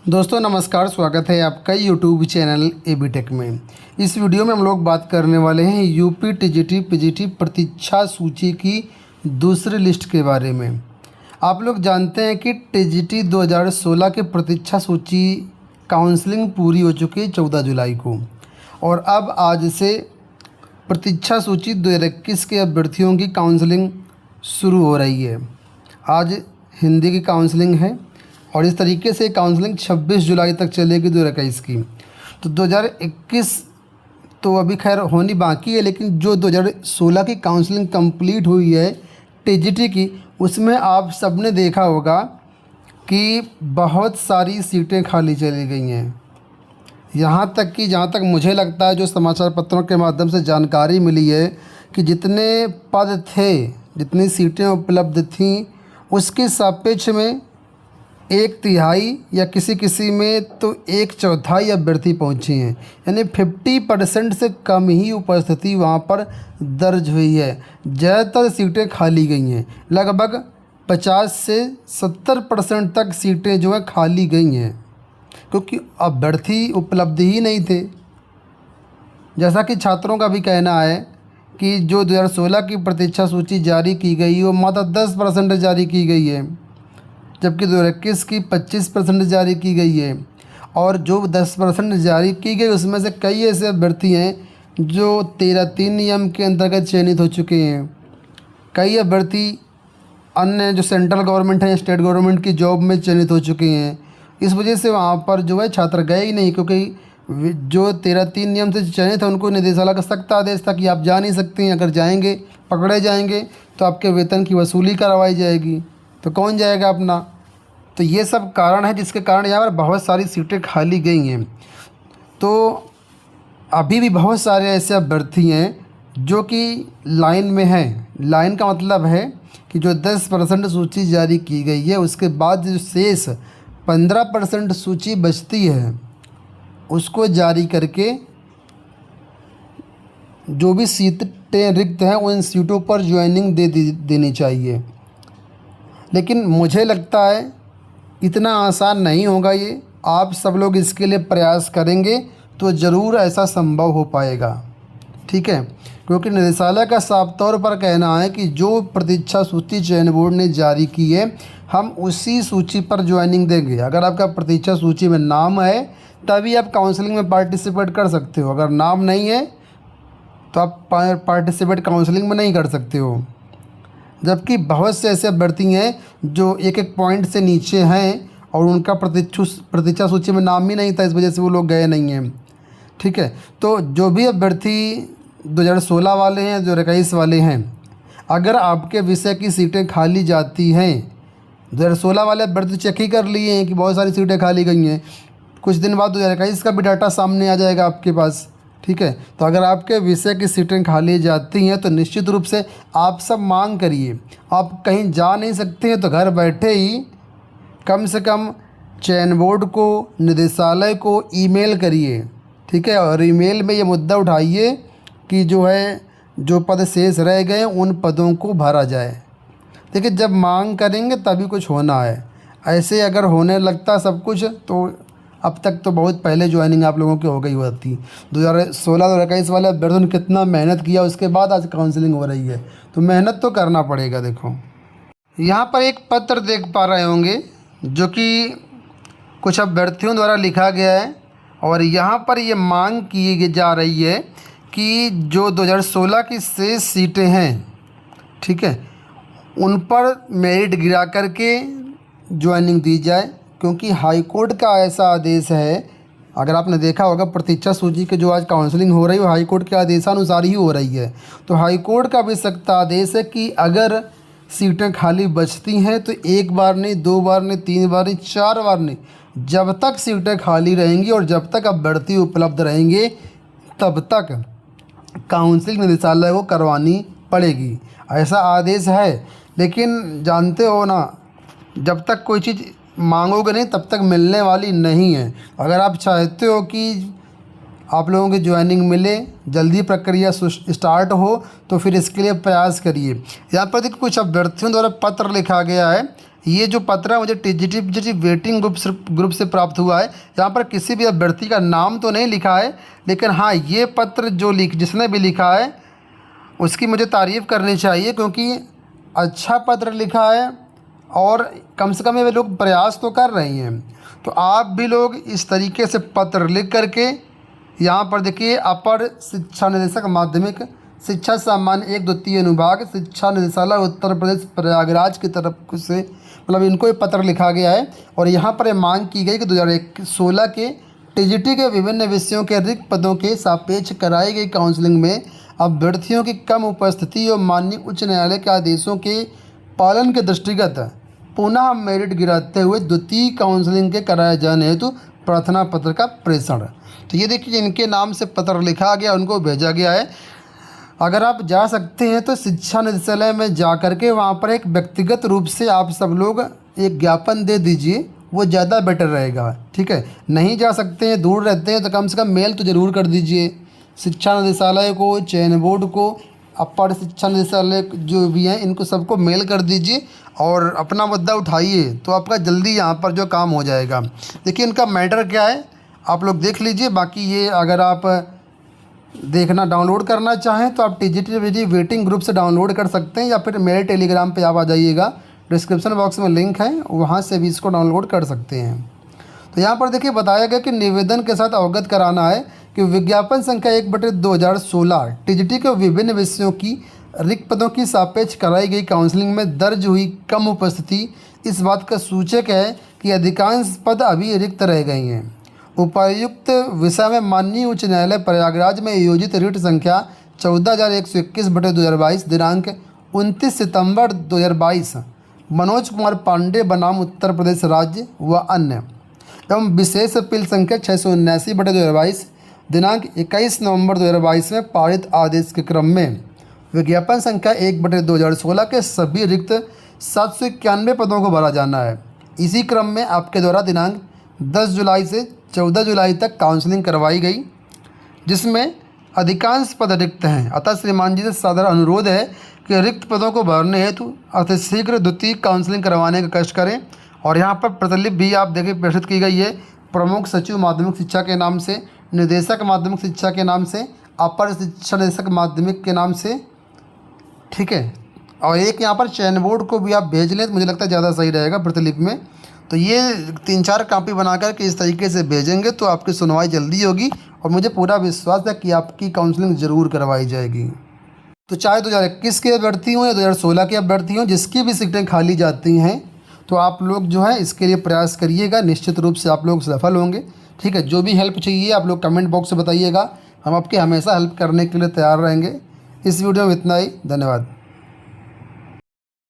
दोस्तों नमस्कार, स्वागत है आपका यूट्यूब चैनल एबी टेक में। इस वीडियो में हम लोग बात करने वाले हैं यूपी टीजीटी पीजीटी प्रतीक्षा सूची की दूसरी लिस्ट के बारे में। आप लोग जानते हैं कि टीजीटी 2016 की प्रतीक्षा सूची काउंसलिंग पूरी हो चुकी है 14 जुलाई को, और अब आज से प्रतीक्षा सूची 2021 के अभ्यर्थियों की काउंसलिंग शुरू हो रही है। आज हिंदी की काउंसलिंग है और इस तरीके से काउंसलिंग 26 जुलाई तक चलेगी 2021 की। तो 2021 तो अभी खैर होनी बाकी है, लेकिन जो 2016 की काउंसलिंग कंप्लीट हुई है टीजीटी की, उसमें आप सबने देखा होगा कि बहुत सारी सीटें खाली चली गई हैं। यहाँ तक कि जहाँ तक मुझे लगता है, जो समाचार पत्रों के माध्यम से जानकारी मिली है कि जितने पद थे, जितनी सीटें उपलब्ध थीं, उसके सापेक्ष में 1/3 या किसी में तो 1/4 अभ्यर्थी पहुँचे हैं, यानी 50% से कम ही उपस्थिति वहाँ पर दर्ज हुई है। ज़्यादातर सीटें खाली गई हैं, लगभग 50 से 70% तक सीटें जो हैं खाली गई हैं, क्योंकि अभ्यर्थी उपलब्ध ही नहीं थे। जैसा कि छात्रों का भी कहना है कि जो 2016 की प्रतीक्षा सूची जारी की गई वो मात्र 10% जारी की गई है, जबकि 2021 की 25% जारी की गई है। और जो 10% जारी की गई उसमें से कई ऐसे अभ्यर्थी हैं जो 13(3) नियम के अंतर्गत चयनित हो चुके हैं। कई अभ्यर्थी अन्य जो सेंट्रल गवर्नमेंट है, स्टेट गवर्नमेंट की जॉब में चयनित हो चुके हैं। इस वजह से वहाँ पर जो है छात्र गए ही नहीं, क्योंकि जो 13(3) नियम से चयनित है उनको निदेशालय का सख्त आदेश था कि आप जा नहीं सकते हैं। अगर जाएंगे, पकड़े जाएंगे तो आपके वेतन की वसूली करवाई जाएगी, तो कौन जाएगा अपना। तो ये सब कारण है जिसके कारण यहाँ पर बहुत सारी सीटें खाली गई हैं। तो अभी भी बहुत सारे ऐसे अभ्यर्थी हैं जो कि लाइन में हैं। लाइन का मतलब है कि जो 10% सूची जारी की गई है, उसके बाद जो शेष 15% सूची बचती है, उसको जारी करके जो भी सीटें रिक्त हैं उन सीटों पर ज्वाइनिंग देनी चाहिए। लेकिन मुझे लगता है इतना आसान नहीं होगा ये। आप सब लोग इसके लिए प्रयास करेंगे तो ज़रूर ऐसा संभव हो पाएगा, ठीक है। क्योंकि निदेशालय का साफ तौर पर कहना है कि जो प्रतीक्षा सूची चयन बोर्ड ने जारी की है, हम उसी सूची पर ज्वाइनिंग देंगे। अगर आपका प्रतीक्षा सूची में नाम है तभी आप काउंसलिंग में पार्टिसिपेट कर सकते हो। अगर नाम नहीं है तो आप पार्टिसिपेट काउंसलिंग में नहीं कर सकते हो। जबकि बहुत से ऐसे अभ्यर्थी हैं जो एक पॉइंट से नीचे हैं और उनका प्रतीक्षा सूची में नाम ही नहीं था, इस वजह से वो लोग गए नहीं हैं, ठीक है। तो जो भी अभ्यर्थी 2016 वाले हैं, 2021 वाले हैं, अगर आपके विषय की सीटें खाली जाती हैं, 2016 वाले अभ्यर्थी चेक ही कर लिए हैं कि बहुत सारी सीटें खाली गई हैं, कुछ दिन बाद 2021 का भी डाटा सामने आ जाएगा आपके पास, ठीक है। तो अगर आपके विषय की सीटें खाली जाती हैं तो निश्चित रूप से आप सब मांग करिए। आप कहीं जा नहीं सकते हैं तो घर बैठे ही कम से कम चयन बोर्ड को, निदेशालय को ईमेल करिए, ठीक है। और ईमेल में ये मुद्दा उठाइए कि जो पद शेष रह गए उन पदों को भरा जाए। देखिए, जब मांग करेंगे तभी कुछ होना है। ऐसे अगर होने लगता सब कुछ तो अब तक तो बहुत पहले ज्वाइनिंग आप लोगों की हो गई होती। 2016-2021 वाले अभ्यर्थियों ने कितना मेहनत किया, उसके बाद आज काउंसलिंग हो रही है, तो मेहनत तो करना पड़ेगा। देखो, यहाँ पर एक पत्र देख पा रहे होंगे जो कि कुछ अभ्यर्थियों द्वारा लिखा गया है, और यहाँ पर ये मांग की जा रही है कि जो 2016 की शेष सीटें हैं, ठीक है, उन पर मेरिट गिरा करके ज्वाइनिंग दी जाए। क्योंकि हाई कोर्ट का ऐसा आदेश है, अगर आपने देखा होगा प्रतीक्षा सूची के जो आज काउंसलिंग हो रही है वो हाई कोर्ट के आदेशानुसार ही हो रही है। तो हाई कोर्ट का भी सख्त आदेश है कि अगर सीटें खाली बचती हैं तो 1 बार नहीं, 2 बार नहीं, 3 बार नहीं, 4 बार नहीं, जब तक सीटें खाली रहेंगी और जब तक अभ्यर्थी उपलब्ध रहेंगे तब तक काउंसलिंग निदेशालय को करवानी पड़ेगी, ऐसा आदेश है। लेकिन जानते हो ना, जब तक कोई चीज़ मांगोगे नहीं तब तक मिलने वाली नहीं है। अगर आप चाहते हो कि आप लोगों की ज्वाइनिंग मिले, जल्दी प्रक्रिया स्टार्ट हो, तो फिर इसके लिए प्रयास करिए। यहाँ पर देखिए कुछ अभ्यर्थियों द्वारा पत्र लिखा गया है ये जो पत्र है मुझे टीजीटी वेटिंग ग्रुप से प्राप्त हुआ है। यहाँ पर किसी भी अभ्यर्थी का नाम तो नहीं लिखा है, लेकिन हाँ ये पत्र जिसने भी लिखा है उसकी मुझे तारीफ़ करनी चाहिए, क्योंकि अच्छा पत्र लिखा है और कम से कम ये लोग प्रयास तो कर रही हैं। तो आप भी लोग इस तरीके से पत्र लिख करके यहाँ पर देखिए, अपर शिक्षा निदेशक माध्यमिक शिक्षा सामान्य 1 द्वितीय अनुभाग शिक्षा निदेशालय उत्तर प्रदेश प्रयागराज की तरफ से मतलब इनको ये पत्र लिखा गया है। और यहाँ पर मांग की गई कि 2016 के टीजीटी के विभिन्न विषयों के रिक्त पदों के सापेक्ष कराई गई काउंसलिंग में अभ्यर्थियों की कम उपस्थिति और माननीय उच्च न्यायालय के आदेशों के पालन के दृष्टिगत पुनः मेरिट गिराते हुए द्वितीय काउंसलिंग के कराए जाने हेतु प्रार्थना पत्र का प्रेषण। तो ये देखिए इनके नाम से पत्र लिखा गया, उनको भेजा गया है। अगर आप जा सकते हैं तो शिक्षा निदेशालय में जा कर के वहाँ पर एक व्यक्तिगत रूप से आप सब लोग एक ज्ञापन दे दीजिए, वो ज़्यादा बेटर रहेगा। ठीक है, नहीं जा सकते हैं, दूर रहते हैं, तो कम से कम मेल तो ज़रूर कर दीजिए शिक्षा निदेशालय को, चयन बोर्ड को, अपर शिक्षा निदेशालय जो भी हैं इनको सबको मेल कर दीजिए और अपना मुद्दा उठाइए, तो आपका जल्दी यहाँ पर जो काम हो जाएगा। देखिए इनका मैटर क्या है आप लोग देख लीजिए। बाकी ये अगर आप देखना डाउनलोड करना चाहें तो आप टीजीटी वेटिंग ग्रुप से डाउनलोड कर सकते हैं, या फिर मेरे टेलीग्राम पे आप आ जाइएगा, डिस्क्रिप्शन बॉक्स में लिंक है, वहाँ से भी इसको डाउनलोड कर सकते हैं। तो यहाँ पर देखिए बताया गया कि निवेदन के साथ अवगत कराना है कि विज्ञापन संख्या 1/2016 टीजीटी के विभिन्न विषयों की रिक्त पदों की सापेक्ष कराई गई काउंसलिंग में दर्ज हुई कम उपस्थिति इस बात का सूचक है कि अधिकांश पद अभी रिक्त रह गई हैं। उपर्युक्त विषय में माननीय उच्च न्यायालय प्रयागराज में आयोजित रिट संख्या 14,121/2022 दिनांक 29 सितंबर 2022 मनोज कुमार पांडे बनाम उत्तर प्रदेश राज्य व अन्य एवं विशेष अपील संख्या 679/2022 दिनांक 21 नवंबर 2022 में पारित आदेश के क्रम में विज्ञापन संख्या 1/2016 के सभी रिक्त 791 पदों को भरा जाना है। इसी क्रम में आपके द्वारा दिनांक 10 जुलाई से 14 जुलाई तक काउंसलिंग करवाई गई, जिसमें अधिकांश पद रिक्त हैं। अतः श्रीमान जी से सादर अनुरोध है कि रिक्त पदों को भरने हेतु अतिशीघ्र द्वितीय काउंसलिंग करवाने का कष्ट करें। और यहाँ पर प्रतिलिपि भी आप देखिए प्रेषित की गई है प्रमुख सचिव माध्यमिक शिक्षा के नाम से, निदेशक माध्यमिक शिक्षा के नाम से, अपर शिक्षा निदेशक माध्यमिक के नाम से। ठीक है, और एक यहाँ पर चयन बोर्ड को भी आप भेज लें तो मुझे लगता है ज़्यादा सही रहेगा प्रतिलिपि में। तो ये 3-4 कॉपी बना कर के इस तरीके से भेजेंगे तो आपकी सुनवाई जल्दी होगी और मुझे पूरा विश्वास है कि आपकी काउंसलिंग ज़रूर करवाई जाएगी। तो चाहे 2021 के अभ्यर्थी हों या 2016 के अभ्यर्थी हों, जिसकी भी सीटें खाली जाती हैं तो आप लोग जो है इसके लिए प्रयास करिएगा, निश्चित रूप से आप लोग सफल होंगे। ठीक है, जो भी हेल्प चाहिए आप लोग कमेंट बॉक्स में बताइएगा, हम आपके हमेशा हेल्प करने के लिए तैयार रहेंगे। इस वीडियो में इतना ही, धन्यवाद।